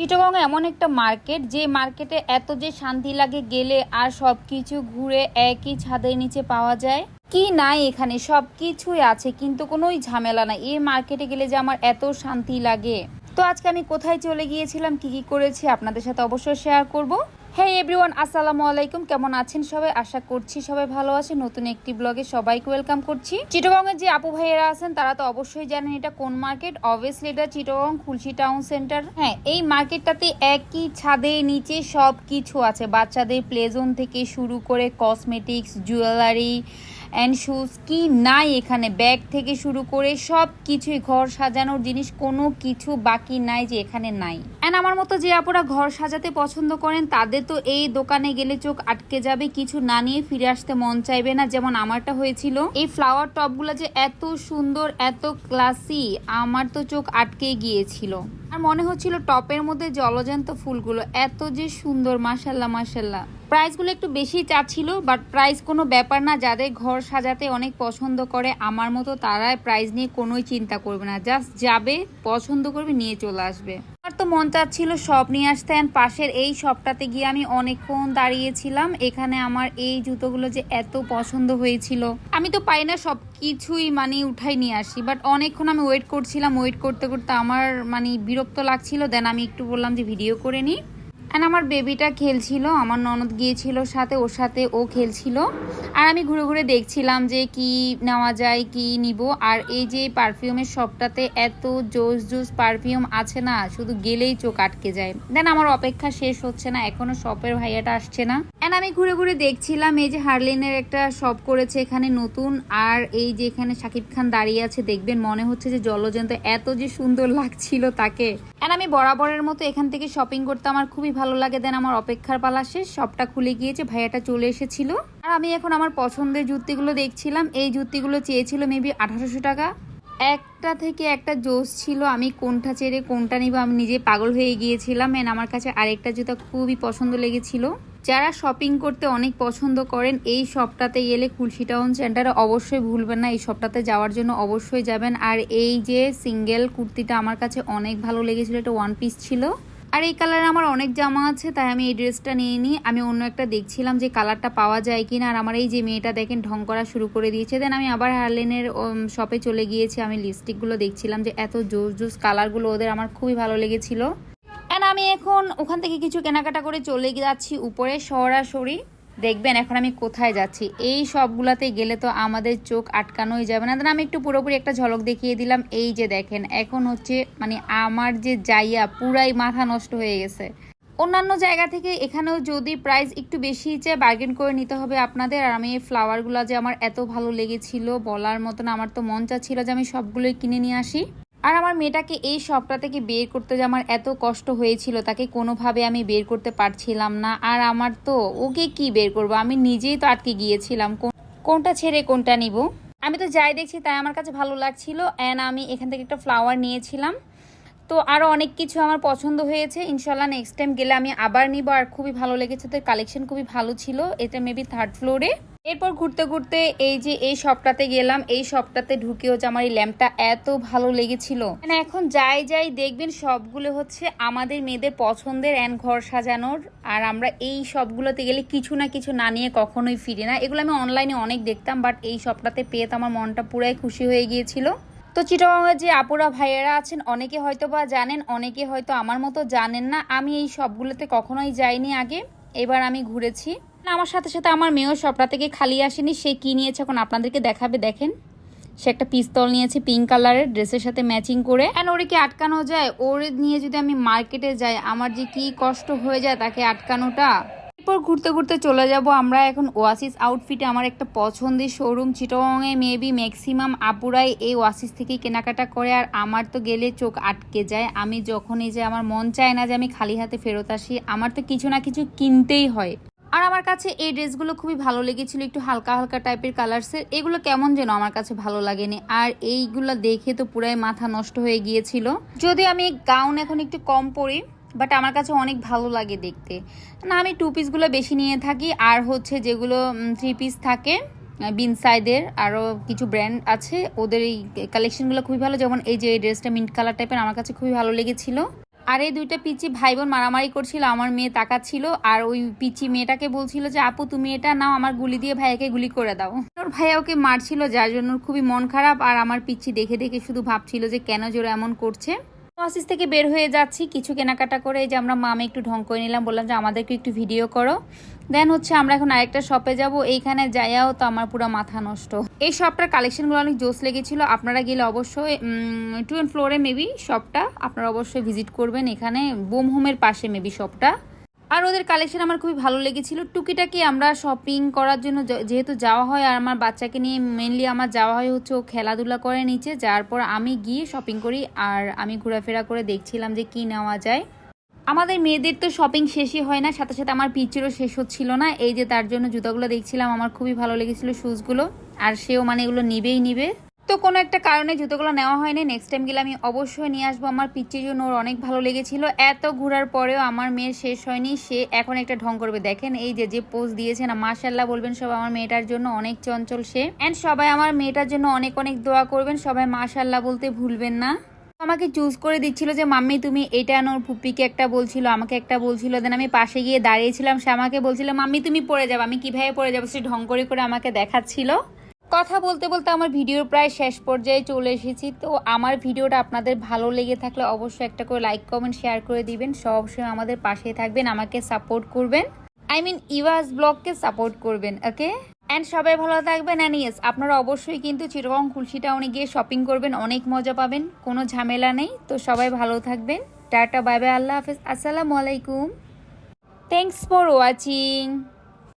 চিটাগং এমন একটা মার্কেট যে মার্কেটে এত যে শান্তি লাগে গেলে আর সবকিছু ঘুরে একই ছাদের নিচে পাওয়া যায়। কি নাই এখানে সবকিছুই আছে কিন্তু কোনোই ঝামেলা নাই। এই মার্কেটে গেলে যে আমার এত শান্তি লাগে। তো আজকে আমি কোথায় চলে গিয়েছিলাম, কি কি করেছি আপনাদের সাথে অবশ্যই শেয়ার করব। হ্যাঁ এভরিওয়ান, আসসালামু আলাইকুম। কেমন আছেন সবাই? আশা করছি সবাই ভালো আছে। নতুন একটি ব্লগে সবাইকে ওয়েলকাম করছি। চিটাগং এর যে আপু ভাইয়েরা আছেন তারা তো অবশ্যই জানেন এটা কোন মার্কেট। অবভিয়াসলি এটা চিটাগং খুলশি টাউন সেন্টার। হ্যাঁ, এই মার্কেটটাতে একই ছাদের নিচে সব কিছু আছে। বাচ্চাদের প্লে জোন থেকে শুরু করে কসমেটিক্স, জুয়েলারি অ্যান্ড শুজ, কি নাই এখানে। ব্যাগ থেকে শুরু করে সব কিছুই, ঘর সাজানোর জিনিস কোনো কিছু বাকি নাই যে এখানে নাই। অ্যান্ড আমার মতো যে আপুরা ঘর সাজাতে পছন্দ করেন তাদের তো এই দোকানে গেলে চোখ আটকে যাবে, কিছু না নিয়ে ফিরে আসতে মন চাইবে না, যেমন আমারটা হয়েছিল। এই ফ্লাওয়ার টপগুলো যে এত সুন্দর, এত ক্লাসি, আমার তো চোখ আটকে গিয়েছিল। আর মনে হচ্ছিল টপের মধ্যে জলজ্যান্ত ফুলগুলো এত যে সুন্দর, মাশাল্লাহ মাশাল্লাহ। প্রাইসগুলো একটু বেশি চাচ্ছিল, বাট প্রাইস কোনো ব্যাপার না। যাদের ঘর সাজাতে অনেক পছন্দ করে আমার মতো, তারা প্রাইস নিয়ে কোনোই চিন্তা করবে না। জাস্ট যাবে, পছন্দ করবে, নিয়ে চলে আসবে। আমার তো মন চাচ্ছিল সব নিয়ে আসতে। পাশের এই শপটাতে গিয়ে আমি অনেকক্ষণ দাঁড়িয়েছিলাম। এখানে আমার এই জুতোগুলো যে এত পছন্দ হয়েছিল, আমি তো পাই না সব কিছুই মানে উঠাই নিয়ে আসি, বাট অনেকক্ষণ আমি ওয়েট করছিলাম। ওয়েট করতে করতে আমার মানে বিরক্ত লাগছিল। দেন আমি একটু বললাম যে ভিডিও করে নিই। অ্যান্ড আমার বেবিটা খেলছিল, আমার ননদ গিয়েছিল সাথে, ওর সাথে ও খেলছিল। আর আমি ঘুরে ঘুরে দেখছিলাম যে কি নেওয়া যায়, কি নিব। আর এই যে পারফিউমের শপটাতে এত জোস জোস পারফিউম আছে না, শুধু গেলেই চোখ আটকে যায়। দেন আমার অপেক্ষা শেষ হচ্ছে না, এখনো শপের ভাইয়াটা আসছে না। অ্যান্ড আমি ঘুরে ঘুরে দেখছিলাম এই যে হার্লিনের একটা শপ করেছে এখানে নতুন। আর এই যে এখানে শাকিব খান দাঁড়িয়ে আছে, দেখবেন মনে হচ্ছে যে জলজন্ত, এত যে সুন্দর লাগছিল তাকে। অ্যান্ড আমি বরাবরের মতো এখান থেকে শপিং করতে আমার খুবই ভালো লাগে। দেন আমার অপেক্ষার পালা শেষ, শপটা খুলে গিয়েছে, ভাইয়াটা চলে এসেছিল। আর আমি এখন আমার পছন্দের জুতিগুলো দেখছিলাম। এই জুতিগুলো চেয়েছিল মেবি 1800 টাকা। একটা থেকে একটা জোস ছিল, আমি কোনটা ছেড়ে কোনটা নিব আমি নিজে পাগল হয়ে গিয়েছিলাম। এন্ড আমার কাছে আরেকটা জুতা খুবই পছন্দ লেগেছিল। যারা শপিং করতে অনেক পছন্দ করেন এই শপটাতে গেলে, খুলশি টাউন সেন্টারে অবশ্যই ভুলবেন না এই শপটাতে যাওয়ার জন্য, অবশ্যই যাবেন। আর এই যে সিঙ্গেল কুর্তিটা আমার কাছে অনেক ভালো লেগেছিল, এটা ওয়ান পিস ছিল। আর এই কালারে আমার অনেক জামা আছে, তাই আমি এই ড্রেসটা নিয়ে নিই। আমি অন্য একটা দেখছিলাম যে কালারটা পাওয়া যায় কিনা। আর আমার এই যে মেয়েটা দেখেন ঢং করা শুরু করে দিয়েছে। দেন আমি আবার হার্লেনের শপে চলে গিয়েছি। আমি লিপস্টিকগুলো দেখছিলাম যে এত জোস জোস কালারগুলো ওদের, আমার খুবই ভালো লেগেছিল। অ্যান্ড আমি এখন ওখান থেকে কিছু কেনাকাটা করে চলে যাচ্ছি উপরে সরাসরি। দেখবেন এখন আমি কোথায় যাচ্ছি। এই সবগুলাতে গেলে তো আমাদের চোখ আটকানোই যাবে না। দেন আমি একটু পুরোপুরি একটা ঝলক দেখিয়ে দিলাম। এই যে দেখেন এখন হচ্ছে মানে আমার যে যাইয়া পুরাই মাথা নষ্ট হয়ে গেছে। অন্যান্য জায়গা থেকে এখানেও যদি প্রাইস একটু বেশি চায়, বার্গেন করে নিতে হবে আপনাদের। আর আমি এই ফ্লাওয়ারগুলো যে আমার এত ভালো লেগেছিল বলার মতন, আমার তো মন চাচ্ছিল যে আমি সবগুলোই কিনে নিয়ে আসি। আর আমার মেয়েটাকে এই শপটা থেকে বের করতে যে আমার এত কষ্ট হয়েছিল, তাকে কোনোভাবে আমি বের করতে পারছিলাম না। আর আমার তো ওকে কি বের করবো, আমি নিজেই তো আটকে গিয়েছিলাম কোনটা ছেড়ে কোনটা নিব। আমি তো যাই দেখছি তাই আমার কাছে ভালো লাগছিল। অ্যান্ড আমি এখান থেকে একটা ফ্লাওয়ার নিয়েছিলাম। তো আরও অনেক কিছু আমার পছন্দ হয়েছে। ইনশাল্লাহ নেক্সট টাইম গেলে আমি আবার নিব। আর খুবই ভালো লেগেছে, তো কালেকশন খুবই ভালো ছিল। এটা মেবি 3rd ফ্লোরে। এরপর ঘুরতে ঘুরতে এই যে এই শপটাতে গেলাম। এই শপটাতে ঢুকেও যে আমার এই ল্যাম্পটা এত ভালো লেগেছিল। মানে এখন যাই যাই দেখবেন সবগুলো হচ্ছে আমাদের মেয়েদের পছন্দের অ্যান্ড ঘর সাজানোর। আর আমরা এই সবগুলোতে গেলে কিছু না কিছু না নিয়ে কখনোই ফিরি না। এগুলো আমি অনলাইনে অনেক দেখতাম, বাট এই শপটাতে পেয়ে তো আমার মনটা পুরাই খুশি হয়ে গিয়েছিল। তো চিটাগংয়ের যে আপুরা ভাইয়েরা আছেন অনেকে হয়তো বা জানেন, অনেকে হয়তো আমার মতো জানেন না। আমি এই সবগুলোতে কখনোই যাইনি আগে, এবার আমি ঘুরেছি। আমার সাথে সাথে আমার মেয়েও সবটা থেকে খালি আসেনি, সে কি নিয়েছে এখন আপনাদেরকে দেখাবে। দেখেন সে একটা পিস্তল নিয়েছে পিঙ্ক কালারের, ড্রেসের সাথে ম্যাচিং করে। অ্যান্ড ওরে কি আটকানো যায়? ওর নিয়ে যদি আমি মার্কেটে যাই আমার যে কি কষ্ট হয়ে যায় তাকে আটকানোটা। এরপর ঘুরতে ঘুরতে চলে যাব আমরা এখন ওয়াসিস আউটফিটে, আমার একটা পছন্দের শোরুম। চিটাগংয়ে মেবি ম্যাক্সিমাম আপুরাই এই ওয়াসিস থেকেই কেনাকাটা করে। আর আমার তো গেলে চোখ আটকে যায়। আমি যখনই যে আমার মন চায় না যে আমি খালি হাতে ফেরত আসি, আমার তো কিছু না কিছু কিনতেই হয়। আর আমার কাছে এই ড্রেসগুলো খুবই ভালো লেগেছিল, একটু হালকা হালকা টাইপের কালার্সের। এগুলো কেমন যেন আমার কাছে ভালো লাগেনি। আর এইগুলো দেখে তো পুরাই মাথা নষ্ট হয়ে গিয়েছিল। যদি আমি গাউন এখন একটু কম পরি, বাট আমার কাছে অনেক ভালো লাগে দেখতে। না আমি 2 পিসগুলো বেশি নিয়ে থাকি। আর হচ্ছে যেগুলো 3 পিস থাকে বিনসাইডের, আরও কিছু ব্র্যান্ড আছে, ওদের এই কালেকশনগুলো খুবই ভালো। যেমন এই যে এই ড্রেসটা মিন্ট কালার টাইপের, আমার কাছে খুবই ভালো লেগেছিল। আর এই দুইটা পিচি ভাই বোন মারামারি করছিল, আমার মেয়ে তাকাচ্ছিল আর ওই পিচি মেয়েটাকে বলছিল যে আপু তুমি এটা নাও, আমার গুলি দিয়ে ভাইয়াকে গুলি করে দাও। ওর ভাইয়া ওকে মারছিল, যার জন্য ওর খুবই মন খারাপ। আর আমার পিচি দেখে দেখে শুধু ভাবছিল যে কেন জোরে এমন করছে। অফিস থেকে বের হয়ে যাচ্ছি কিছু কেনাকাটা করে, এই যে আমরা মামে একটু ঢং করে নিলাম, বললাম যে আমাদেরকে একটু ভিডিও করো। দেন হচ্ছে আমরা এখন আরেকটা শপে যাব, এইখানে যাইয়াও তো আমার পুরো মাথা নষ্ট। এই শপটার কালেকশনগুলো অনেক জোস লেগেছিল, আপনারা গেলে অবশ্যই 2nd ফ্লোরে মেবি শপটা, আপনারা অবশ্যই ভিজিট করবেন। এখানে বোম হোমের পাশে মেবি শপটা। আর ওদের কালেকশন আমার খুবই ভালো লেগেছিল। টুকিটাকি আমরা শপিং করার জন্য যেহেতু যাওয়া হয়, আর আমার বাচ্চাকে নিয়ে মেনলি আমার যাওয়া হয় হচ্ছে ও খেলাধুলা করে নিচে, যার পর আমি গিয়ে শপিং করি আর আমি ঘোরাফেরা করে দেখছিলাম যে কি নেওয়া যায়। আমাদের মেয়েদের তো শপিং শেষই হয় না, সাথে সাথে আমার পিচেরও শেষ হচ্ছিল না। এই যে তার জন্য জুতাগুলো দেখছিলাম, আমার খুবই ভালো লেগেছিল শুজগুলো, আর সেও মানে এগুলো নিবেই নিবে। তো কোনো একটা কারণে জুতোগুলো নেওয়া হয়নি, নেক্সট টাইম গেলে আমি অবশ্যই নিয়ে আসবো। আমার পিচির জন্য ওর অনেক ভালো লেগেছিল। এত ঘোরার পরেও আমার মেয়ের শেষ হয়নি, সে এখন একটা ঢং করবে। দেখেন এই যে যে পোজ দিয়েছে না, মাশাল্লাহ বলবেন সবাই আমার মেয়েটার জন্য, অনেক চঞ্চল সে। অ্যান্ড সবাই আমার মেয়েটার জন্য অনেক অনেক দোয়া করবেন, সবাই মাশাল্লাহ বলতে ভুলবেন না। আমাকে চুজ করে দিচ্ছিল যে মাম্মি তুমি এটা আনো, ওর পুপ্পিকে একটা বলছিল, আমাকে একটা বলছিল। দেন আমি পাশে গিয়ে দাঁড়িয়েছিলাম, সে আমাকে বলছিল মাম্মি তুমি পড়ে যাবে, আমি কিভাবে পড়ে যাবো, সে ঢং করে করে আমাকে দেখাচ্ছিল। কথা বলতে বলতে আমার ভিডিওর প্রায় শেষ পর্যায়ে চলে এসেছি। তো আমার ভিডিওটা আপনাদের ভালো লেগে থাকলে অবশ্যই একটা করে লাইক কমেন্ট শেয়ার করে দিবেন। সবসময় আমাদের পাশে থাকবেন, আমাকে সাপোর্ট করবেন, আই মিন ইভাস ব্লগকে সাপোর্ট করবেন, ওকে। অ্যান্ড সবাই ভালো থাকবেন। অ্যান্ড ইয়েস, আপনারা অবশ্যই কিন্তু চিটাগং খুলশি টাউনে গিয়ে শপিং করবেন, অনেক মজা পাবেন, কোনো ঝামেলা নেই। তো সবাই ভালো থাকবেন, টাটা বাই বাই, আল্লাহ হাফেজ, আসসালামু আলাইকুম, থ্যাংকস ফর ওয়াচিং।